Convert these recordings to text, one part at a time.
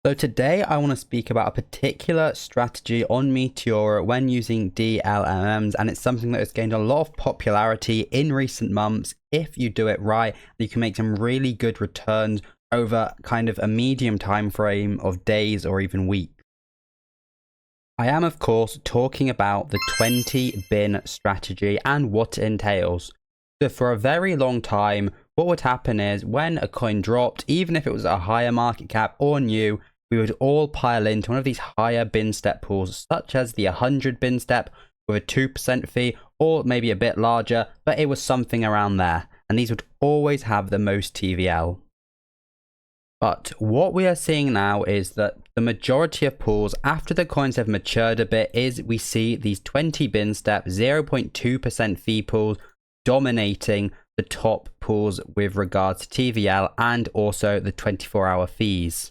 So today I want to speak about a particular strategy on Meteora when using DLMMs, and it's something that has gained a lot of popularity in recent months. If you do it right, you can make some really good returns over kind of a medium time frame of days or even weeks. I am, of course, talking about the 20 bin strategy and what it entails. So for a very long time, what would happen is when a coin dropped, even if it was a higher market cap or new, we would all pile into one of these higher bin step pools, such as the 100 bin step with a 2% fee, or maybe a bit larger, but it was something around there. And these would always have the most TVL. But what we are seeing now is that the majority of pools, after the coins have matured a bit, is we see these 20 bin step 0.2% fee pools dominating the top pools with regards to TVL and also the 24-hour fees.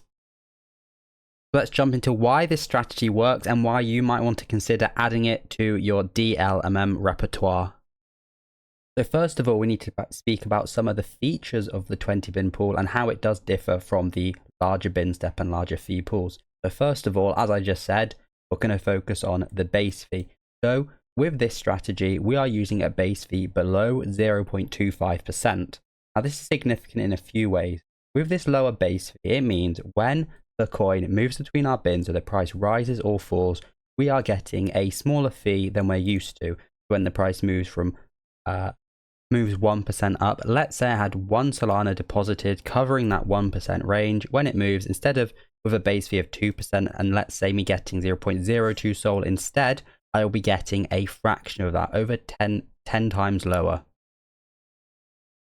Let's jump into why this strategy works and why you might want to consider adding it to your DLMM repertoire. So first of all, we need to speak about some of the features of the 20 bin pool and how it does differ from the larger bin step and larger fee pools. So first of all, as I just said, we're going to focus on the base fee. So with this strategy, we are using a base fee below 0.25%. Now this is significant in a few ways. With this lower base fee, it means when the coin moves between our bins or the price rises or falls, we are getting a smaller fee than we're used to when the price moves from moves 1% up. Let's say I had one Solana deposited covering that 1% range. When it moves, instead of with a base fee of 2%, and let's say me getting 0.02 Sol, instead I will be getting a fraction of that, over 10 times lower.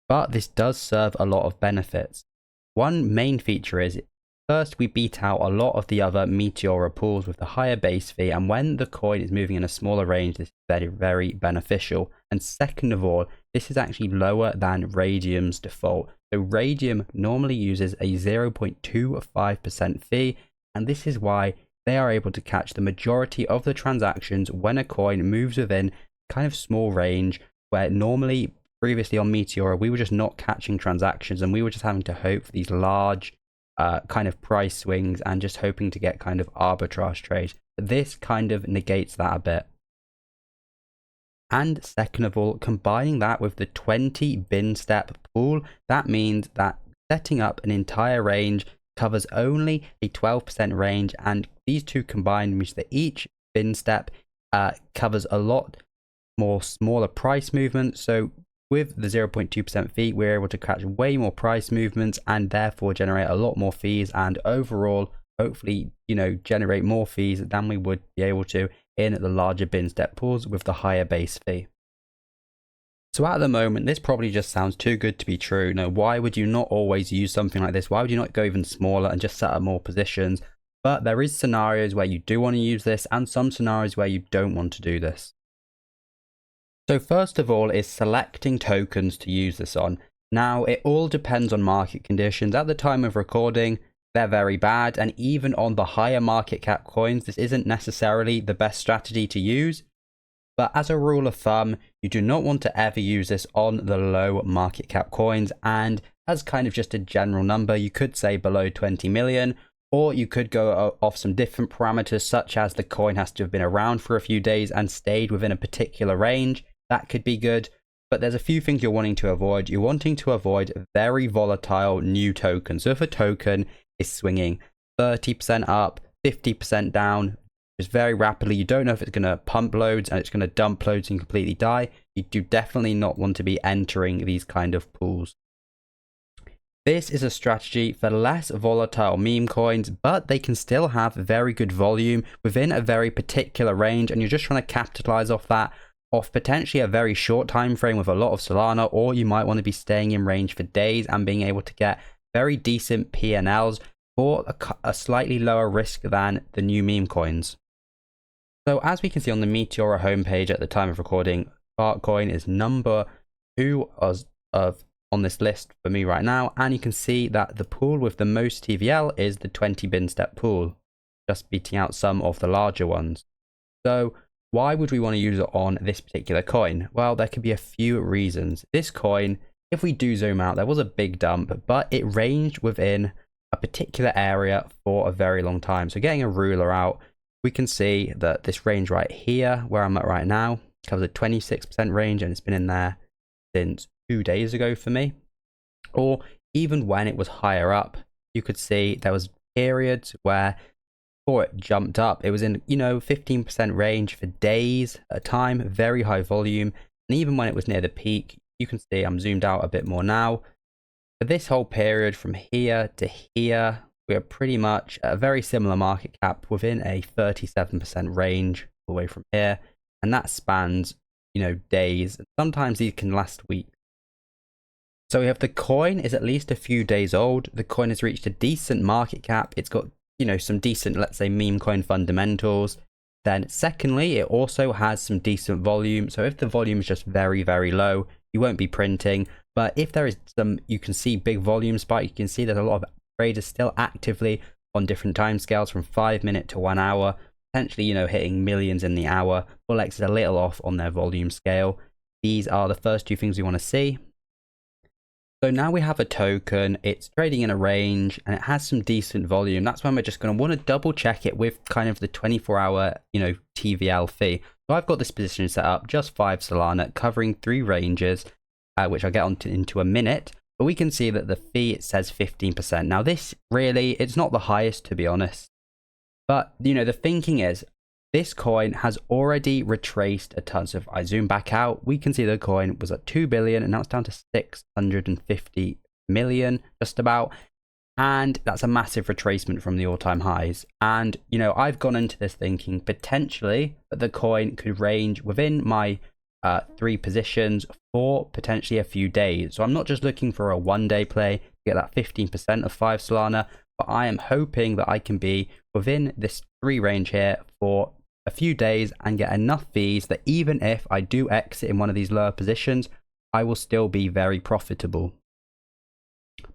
But this does serve a lot of benefits. One main feature is, first, we beat out a lot of the other Meteora pools with the higher base fee, and when the coin is moving in a smaller range, this is very, very beneficial. And second of all, this is actually lower than Radium's default. So Radium normally uses a 0.25% fee, and this is why they are able to catch the majority of the transactions when a coin moves within kind of small range, where normally previously on Meteora, we were just not catching transactions and we were just having to hope for these large kind of price swings and just hoping to get kind of arbitrage trades. This kind of negates that a bit. And second of all, combining that with the 20 bin step pool, that means that setting up an entire range covers only a 12% range, and these two combined means that each bin step covers a lot more smaller price movements. So with the 0.2% fee, we're able to catch way more price movements and therefore generate a lot more fees, and overall, hopefully, generate more fees than we would be able to in the larger bin step pools with the higher base fee. So at the moment, this probably just sounds too good to be true. Now, why would you not always use something like this? Why would you not go even smaller and just set up more positions? But there is scenarios where you do want to use this and some scenarios where you don't want to do this. So first of all is selecting tokens to use this on. Now, it all depends on market conditions. At the time of recording, they're very bad, and even on the higher market cap coins, this isn't necessarily the best strategy to use. But as a rule of thumb, you do not want to ever use this on the low market cap coins, and as kind of just a general number, you could say below 20 million, or you could go off some different parameters, such as the coin has to have been around for a few days and stayed within a particular range. That could be good, but there's a few things you're wanting to avoid. You're wanting to avoid very volatile new tokens. So if a token is swinging 30% up, 50% down, just very rapidly, you don't know if it's going to pump loads and it's going to dump loads and completely die, you do definitely not want to be entering these kind of pools. This is a strategy for less volatile meme coins, but they can still have very good volume within a very particular range, and you're just trying to capitalize off that, off potentially a very short time frame with a lot of Solana, or you might want to be staying in range for days and being able to get very decent P&Ls for a slightly lower risk than the new meme coins. So as we can see on the Meteora homepage at the time of recording, Bartcoin is number 2 on this list for me right now, and you can see that the pool with the most TVL is the 20 bin step pool, just beating out some of the larger ones. So why would we want to use it on this particular coin? Well, there could be a few reasons. This coin, if we do zoom out, there was a big dump, but it ranged within a particular area for a very long time. So getting a ruler out, we can see that this range right here, where I'm at right now, covers a 26% range, and it's been in there since 2 days ago for me. Or even when it was higher up, you could see there was periods where before it jumped up, it was in, 15% range for days at a time, very high volume. And even when it was near the peak, you can see I'm zoomed out a bit more now. For this whole period from here to here, we are pretty much at a very similar market cap within a 37% range away from here. And that spans, days. Sometimes these can last weeks. So we have the coin is at least a few days old. The coin has reached a decent market cap. It's got, some decent, let's say, meme coin fundamentals. Then secondly, it also has some decent volume. So if the volume is just very, very low, you won't be printing. But if there is some, you can see big volume spike. You can see there's a lot of traders still actively on different time scales from 5 minute to 1 hour, potentially, hitting millions in the hour. Bullx is a little off on their volume scale. These are the first two things we want to see. So now we have a token, it's trading in a range and it has some decent volume. That's when we're just going to want to double check it with kind of the 24-hour, TVL fee. So I've got this position set up, just 5 Solana, covering 3 ranges, which I'll get into a minute. But we can see that the fee, it says 15%. Now this really, it's not the highest, to be honest. But, the thinking is, this coin has already retraced a ton. So if I zoom back out, we can see the coin was at 2 billion and now it's down to 650 million, just about. And that's a massive retracement from the all-time highs. And, I've gone into this thinking potentially that the coin could range within my 3 positions for potentially a few days. So I'm not just looking for a 1-day play to get that 15% of 5 Solana, but I am hoping that I can be within this 3 range here for a few days and get enough fees that even if I do exit in one of these lower positions, I will still be very profitable.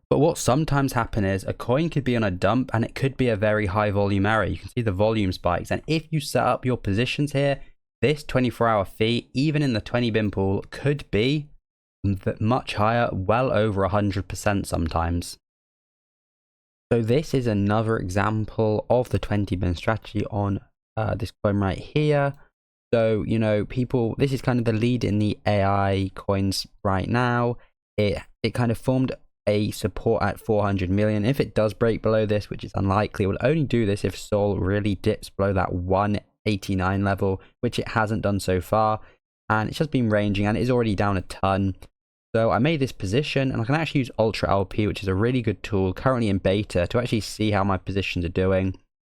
But what sometimes happens is a coin could be on a dump and it could be a very high volume area. You can see the volume spikes. And if you set up your positions here, this 24-hour fee, even in the 20 bin pool, could be much higher, well over 100% sometimes. So this is another example of the 20 bin strategy on this coin right here. So, people, this is kind of the lead in the AI coins right now. It kind of formed a support at 400 million. If it does break below this, which is unlikely, it will only do this if Sol really dips below that 189 level, which it hasn't done so far. And it's just been ranging and it is already down a ton. So I made this position and I can actually use Ultra LP, which is a really good tool currently in beta to actually see how my positions are doing.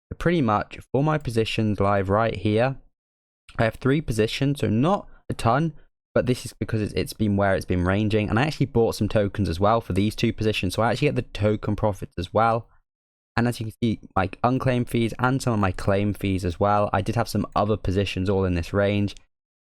But pretty much for my positions live right here, I have 3 positions, so not a ton, but this is because it's been where it's been ranging. And I actually bought some tokens as well for these 2 positions, so I actually get the token profits as well. And as you can see, my unclaimed fees and some of my claim fees as well. I did have some other positions all in this range.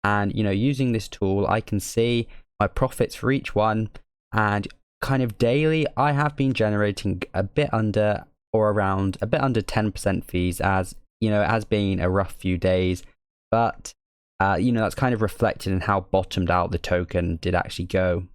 And, using this tool, I can see my profits for each one. And kind of daily, I have been generating a bit under 10% fees, as, it has been a rough few days. But, that's kind of reflected in how bottomed out the token did actually go.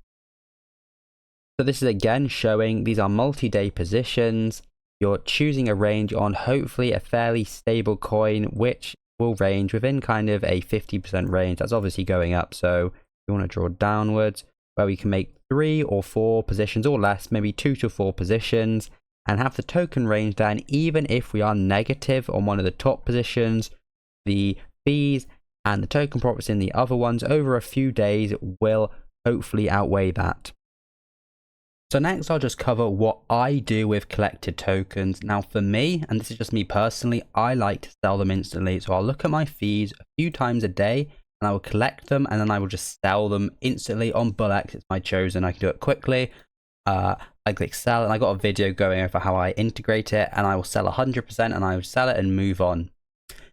So this is again showing these are multi-day positions. You're choosing a range on hopefully a fairly stable coin, which will range within kind of a 50% range. That's obviously going up. So we want to draw downwards where we can make 3 or 4 positions or less, maybe 2 to 4 positions, and have the token range down. Even if we are negative on one of the top positions, the fees and the token profits in the other ones over a few days will hopefully outweigh that. So next I'll just cover what I do with collected tokens. Now for me, and this is just me personally, I like to sell them instantly. So I'll look at my fees a few times a day and I will collect them and then I will just sell them instantly on Bullx. It's my chosen, I can do it quickly. I click sell and I got a video going over how I integrate it, and I will sell 100% and I will sell it and move on.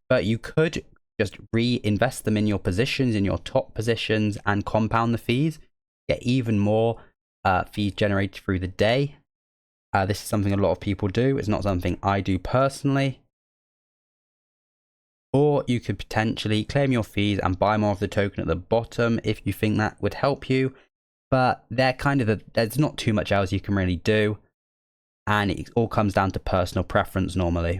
But you could just reinvest them in your positions, in your top positions, and compound the fees, get even more fees generated through the day. This is something a lot of people do. It's not something I do personally. Or you could potentially claim your fees and buy more of the token at the bottom if you think that would help you. But they're kind of there's not too much else you can really do. and it all comes down to personal preference normally.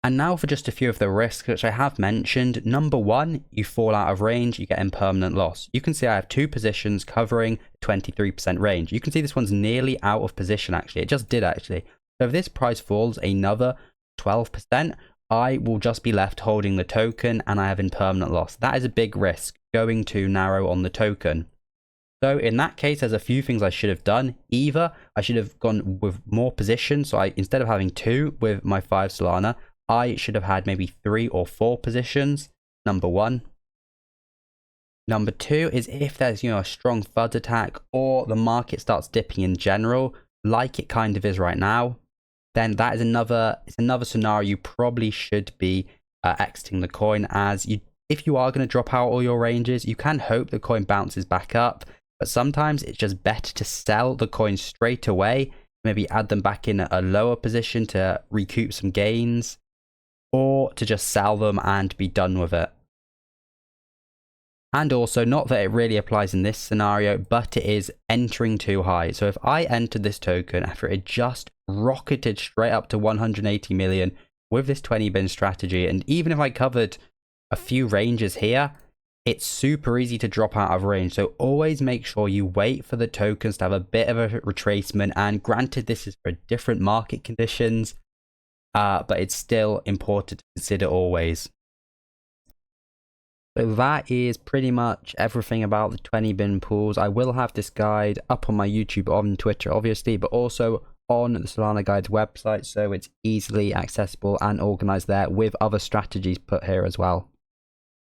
And now for just a few of the risks which I have mentioned. Number one, you fall out of range, you get impermanent loss. You can see I have 2 positions covering 23% range. You can see this one's nearly out of position actually. It just did actually. So if this price falls another 12%, I will just be left holding the token and I have impermanent loss. That is a big risk, going too narrow on the token. So in that case, there's a few things I should have done. Either I should have gone with more positions. So instead of having 2 with my 5 Solana, I should have had maybe 3 or 4 positions. Number one. Number two is if there's, a strong FUD attack or the market starts dipping in general, like it kind of is right now, then that is another scenario you probably should be exiting the coin, as if you are going to drop out all your ranges, you can hope the coin bounces back up, but sometimes it's just better to sell the coin straight away, maybe add them back in a lower position to recoup some gains, or to just sell them and be done with it. And also, not that it really applies in this scenario, but it is entering too high. So if I entered this token after it just rocketed straight up to 180 million with this 20 bin strategy, and even if I covered a few ranges here, it's super easy to drop out of range. So always make sure you wait for the tokens to have a bit of a retracement. And granted, this is for different market conditions, but it's still important to consider always. So that is pretty much everything about the 20 bin pools. I will have this guide up on my YouTube, on Twitter obviously, but also on the Solana Guide's website, so it's easily accessible and organized there with other strategies put here as well.